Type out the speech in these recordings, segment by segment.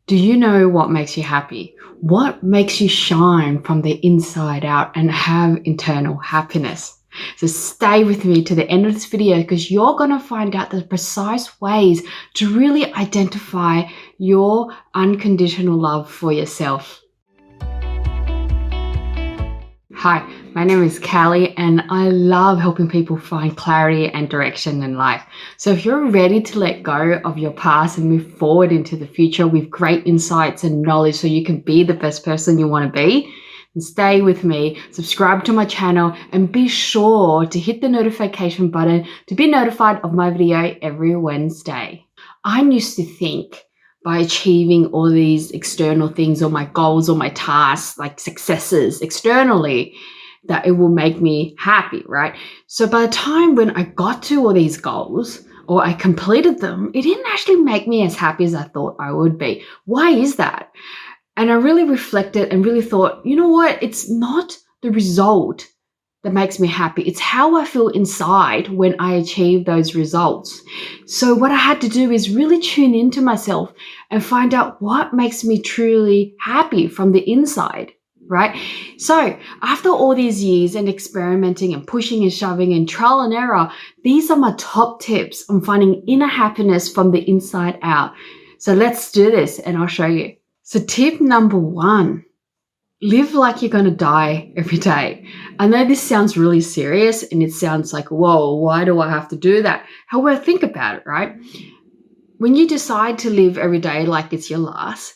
Do you know what makes you happy? What makes you shine from the inside out and have internal happiness? So stay with me to the end of this video because you're going to find out the precise ways to really identify your unconditional love for yourself. Hi, my name is Callie and I love helping people find clarity and direction in life. So if you're ready to let go of your past and move forward into the future with great insights and knowledge so you can be the best person you want to be, then stay with me, subscribe to my channel, and be sure to hit the notification button to be notified of my video every Wednesday. I used to think by achieving all these external things or my goals or my tasks, like successes externally, that it will make me happy, right? So by the time when I got to all these goals or I completed them, it didn't actually make me as happy as I thought I would be. Why is that? And I really reflected and really thought, you know what? It's not the result that makes me happy. It's how I feel inside when I achieve those results. So what I had to do is really tune into myself and find out what makes me truly happy from the inside, right? So after all these years and experimenting and pushing and shoving and trial and error, these are my top tips on finding inner happiness from the inside out. So let's do this and I'll show you. So tip number 1. Live like you're going to die every day. I know this sounds really serious and it sounds like, whoa, why do I have to do that? However, think about it, right? When you decide to live every day like it's your last,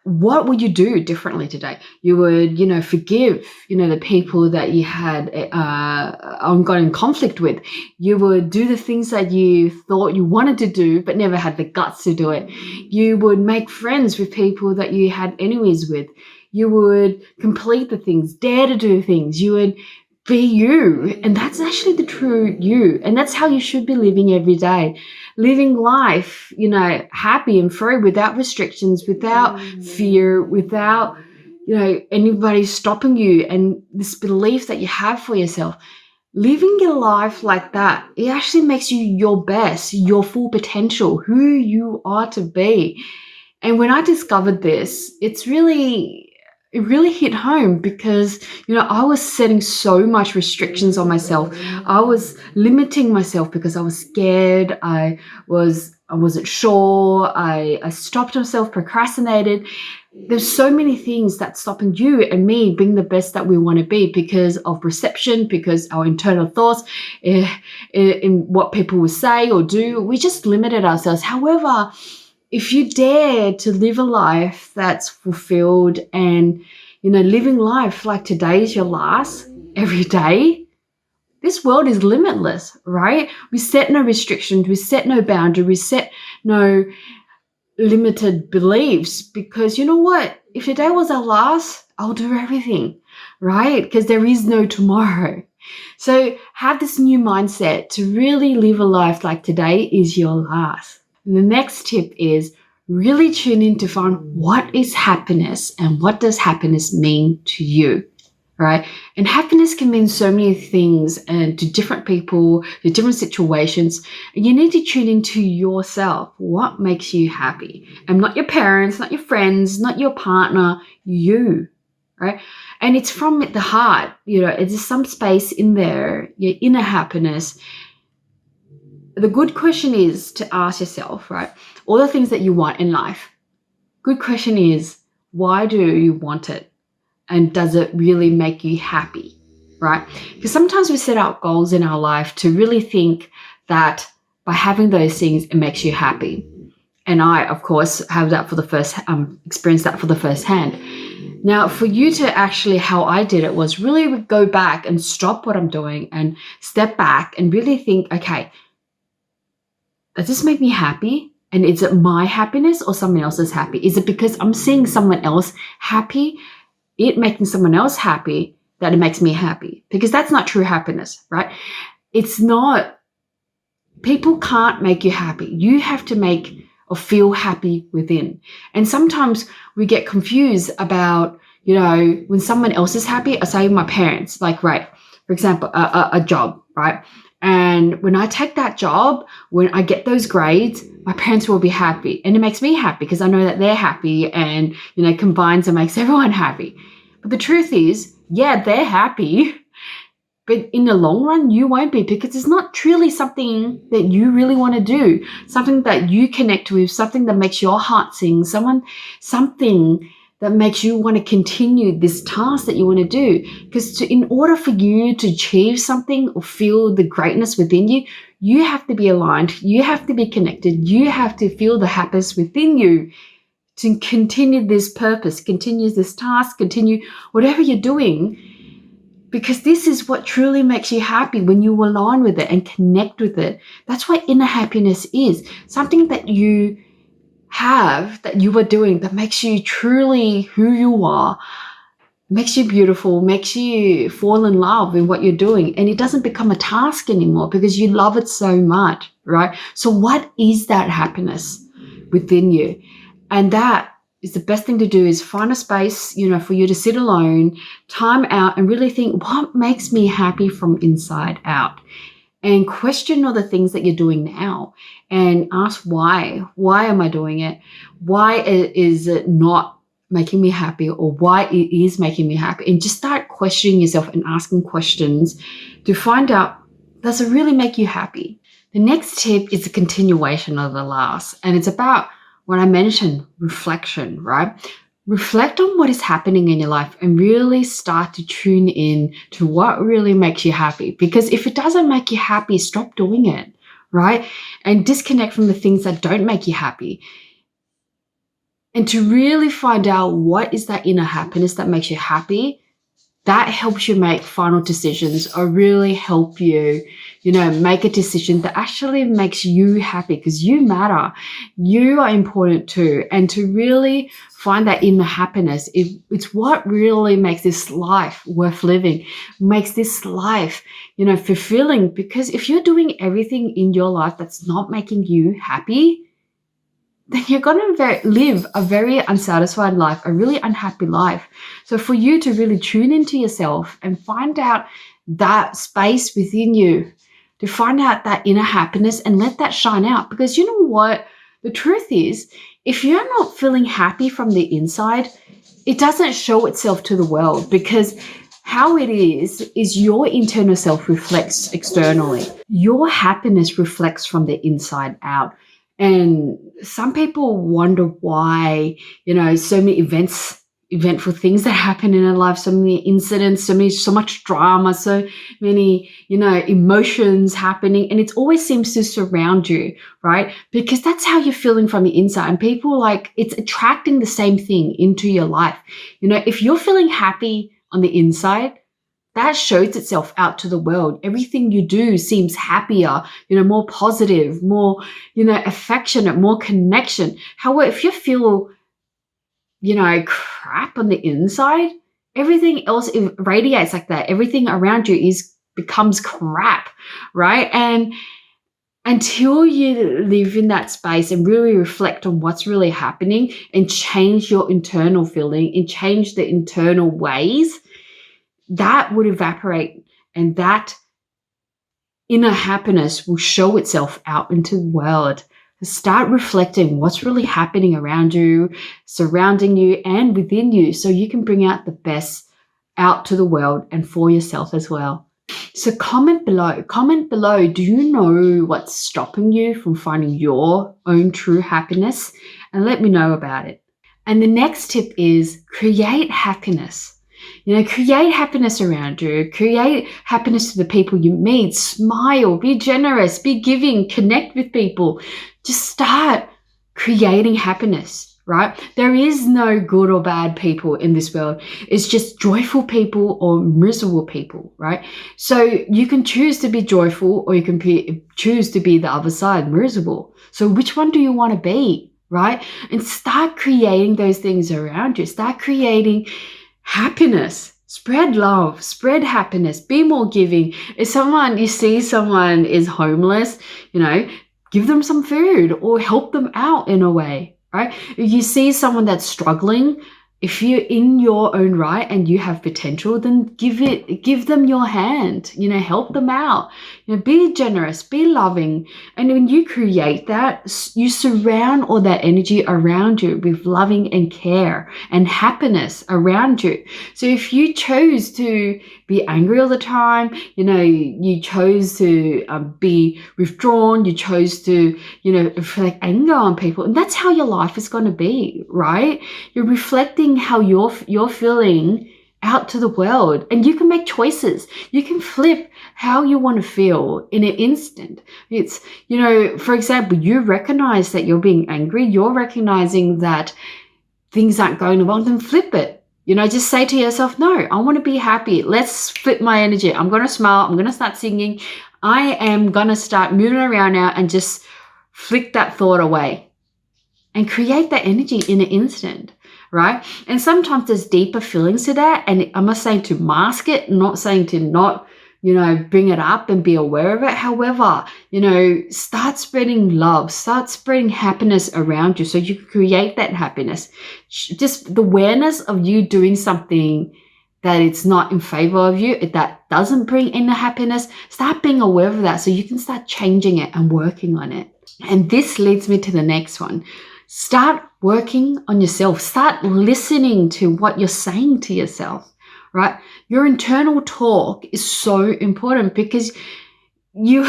what would you do differently today? You would, forgive, the people that you had ongoing conflict with. You would do the things that you thought you wanted to do but never had the guts to do it. You would make friends with people that you had enemies with. You would complete the things, dare to do things. You would be you. And that's actually the true you. And that's how you should be living every day. Living life, happy and free without restrictions, without fear, without, anybody stopping you and this belief that you have for yourself. Living your life like that, it actually makes you your best, your full potential, who you are to be. And when I discovered this, it really hit home because, I was setting so much restrictions on myself. I was limiting myself because I was scared. I wasn't sure. I stopped myself, procrastinated. There's so many things that's stopping you and me being the best that we want to be because of perception, because our internal thoughts, in what people will say or do. We just limited ourselves. However, if you dare to live a life that's fulfilled and, living life like today is your last every day, this world is limitless, right? We set no restrictions. We set no boundary. We set no limited beliefs because you know what? If today was our last, I'll do everything, right? Because there is no tomorrow. So have this new mindset to really live a life like today is your last. And the next tip is really tune in to find what is happiness and what does happiness mean to you, right? And happiness can mean so many things and to different people, to different situations. And you need to tune into yourself. What makes you happy? And not your parents, not your friends, not your partner, you, right? And it's from the heart, it's some space in there, your inner happiness. The good question is to ask yourself, right? All the things that you want in life. Good question is, why do you want it? And does it really make you happy, right? Because sometimes we set out goals in our life to really think that by having those things, it makes you happy. And I, of course, have that for the first, experienced that for the first hand. Now, for you to actually, how I did it was really go back and stop what I'm doing and step back and really think, okay, does this make me happy? And is it my happiness or someone else's happy? Is it because I'm seeing someone else happy, it making someone else happy, that it makes me happy? Because that's not true happiness, right? It's not. People can't make you happy. You have to make or feel happy within. And sometimes we get confused about, when someone else is happy, I say my parents, like, right, for example, a job, right? And when I take that job, when I get those grades, my parents will be happy. And it makes me happy because I know that they're happy, and, combines and makes everyone happy. But the truth is, yeah, they're happy, but in the long run, you won't be, because it's not truly something that you really want to do, something that you connect with, something that makes your heart sing, something that makes you want to continue this task that you want to do. Because in order for you to achieve something or feel the greatness within you, you have to be aligned, you have to be connected, you have to feel the happiness within you to continue this purpose, continue this task, continue whatever you're doing. Because this is what truly makes you happy, when you align with it and connect with it. That's what inner happiness is. Something that you have, that you are doing, that makes you truly who you are, makes you beautiful, makes you fall in love in what you're doing. And it doesn't become a task anymore because you love it so much, right? So what is that happiness within you? And that is the best thing to do, is find a space, for you to sit alone, time out, and really think, what makes me happy from inside out? And question all the things that you're doing now, and ask why. Why am I doing it? Why is it not making me happy, or why it is making me happy? And just start questioning yourself and asking questions to find out, does it really make you happy? The next tip is a continuation of the last, and it's about what I mentioned, reflection, right? Reflect on what is happening in your life and really start to tune in to what really makes you happy. Because if it doesn't make you happy, stop doing it, right? And disconnect from the things that don't make you happy. And to really find out what is that inner happiness that makes you happy, that helps you make final decisions, or really help you, make a decision that actually makes you happy, because you matter. You are important too. And to really find that inner happiness, it's what really makes this life worth living, makes this life, fulfilling. Because if you're doing everything in your life that's not making you happy, then you're going to live a very unsatisfied life, a really unhappy life. So for you to really tune into yourself and find out that space within you, to find out that inner happiness and let that shine out. Because you know what? The truth is, if you're not feeling happy from the inside, it doesn't show itself to the world, because how it is your internal self reflects externally. Your happiness reflects from the inside out. And some people wonder why, so many eventful things that happen in our life, so many incidents, so much drama, so many, emotions happening. And it always seems to surround you, right? Because that's how you're feeling from the inside. And people it's attracting the same thing into your life. If you're feeling happy on the inside, that shows itself out to the world. Everything you do seems happier, more positive, more, affectionate, more connection. However, if you feel, crap on the inside, everything else radiates like that. Everything around you becomes crap, right? And until you live in that space and really reflect on what's really happening and change your internal feeling and change the internal ways, that would evaporate, and that inner happiness will show itself out into the world. Start reflecting what's really happening around you, surrounding you, and within you, so you can bring out the best out to the world and for yourself as well. So comment below. Comment below, do you know what's stopping you from finding your own true happiness? And let me know about it. And the next tip is create happiness. Create happiness around you. Create happiness to the people you meet. Smile, be generous, be giving, connect with people. Just start creating happiness, right? There is no good or bad people in this world. It's just joyful people or miserable people, right? So you can choose to be joyful, or you can choose to be the other side, miserable. So which one do you want to be, right? And start creating those things around you. Start creating happiness. Spread love, spread happiness, be more giving. If you see someone is homeless, give them some food or help them out in a way, right? If you see someone that's struggling, if you're in your own right and you have potential, then give them your hand, help them out, be generous, be loving. And when you create that, you surround all that energy around you with loving and care and happiness around you. So if you chose to be angry all the time, you chose to be withdrawn, you chose to, reflect anger on people, and that's how your life is going to be, right? You're reflecting how you're feeling out to the world, and you can make choices. You can flip how you want to feel in an instant. It's, for example, you recognize that you're being angry, you're recognizing that things aren't going well, then flip it. Just say to yourself, no, I want to be happy. Let's flip my energy. I'm going to smile. I'm going to start singing. I am going to start moving around now and just flick that thought away and create that energy in an instant, right? And sometimes there's deeper feelings to that. And I'm not saying to mask it, I'm not saying to not, bring it up and be aware of it. However, start spreading love, start spreading happiness around you so you can create that happiness. Just the awareness of you doing something that it's not in favor of you, that doesn't bring in the happiness, start being aware of that so you can start changing it and working on it. And this leads me to the next one. Start working on yourself. Start listening to what you're saying to yourself. Right? Your internal talk is so important because in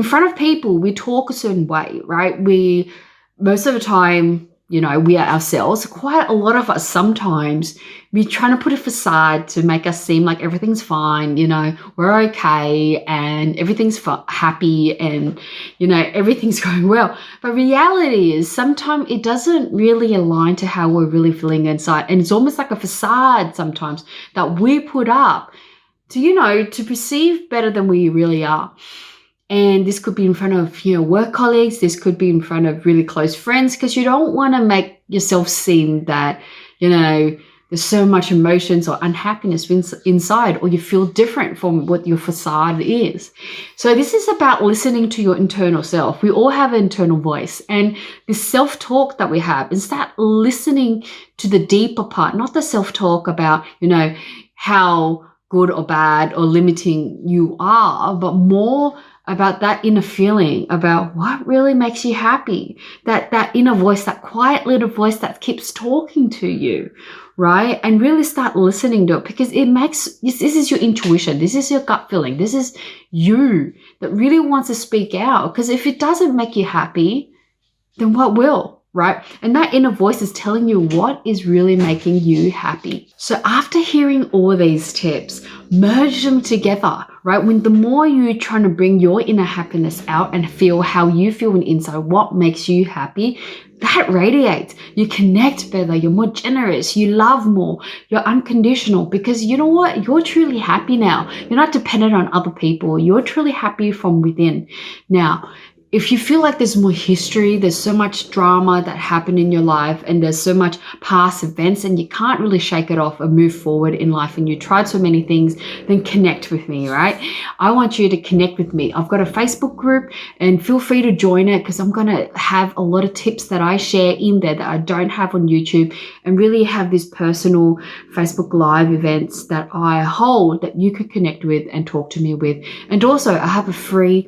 front of people, we talk a certain way, right? Most of the time, we are ourselves. Quite a lot of us sometimes, we're trying to put a facade to make us seem like everything's fine, we're okay and everything's happy and, everything's going well. But reality is sometimes it doesn't really align to how we're really feeling inside. And it's almost like a facade sometimes that we put up to, to perceive better than we really are. And this could be in front of, work colleagues. This could be in front of really close friends because you don't want to make yourself seem that, there's so much emotions or unhappiness inside, or you feel different from what your facade is. So this is about listening to your internal self. We all have an internal voice, and this self-talk that we have, and start listening to the deeper part, not the self-talk about, how good or bad or limiting you are, but more about that inner feeling, about what really makes you happy, that inner voice, that quiet little voice that keeps talking to you, right? And really start listening to it, because this is your intuition, this is your gut feeling, this is you that really wants to speak out. Because if it doesn't make you happy, then what will? Right? And that inner voice is telling you what is really making you happy. So after hearing all these tips, merge them together, right? When the more you're trying to bring your inner happiness out and feel how you feel inside, what makes you happy, that radiates. You connect better, you're more generous, you love more, you're unconditional, because you know what? You're truly happy now. You're not dependent on other people. You're truly happy from within. Now, if you feel like there's more history, there's so much drama that happened in your life, and there's so much past events, and you can't really shake it off and move forward in life, and you tried so many things, then connect with me, right? I want you to connect with me. I've got a Facebook group, and feel free to join it, because I'm going to have a lot of tips that I share in there that I don't have on YouTube, and really have these personal Facebook Live events that I hold that you could connect with and talk to me with. And also, I have a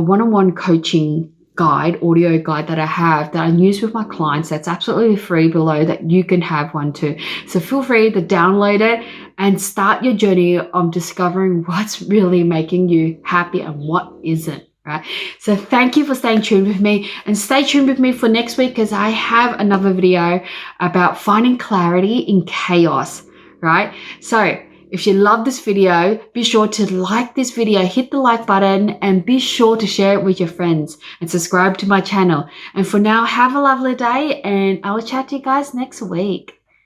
one-on-one coaching guide, audio guide that I use with my clients. That's absolutely free below, that you can have one too. So feel free to download it and start your journey of discovering what's really making you happy and what isn't. Right? So thank you for staying tuned with me, and stay tuned with me for next week, because I have another video about finding clarity in chaos. Right? So if you love this video, be sure to like this video, hit the like button, and be sure to share it with your friends and subscribe to my channel. And for now, have a lovely day, and I will chat to you guys next week.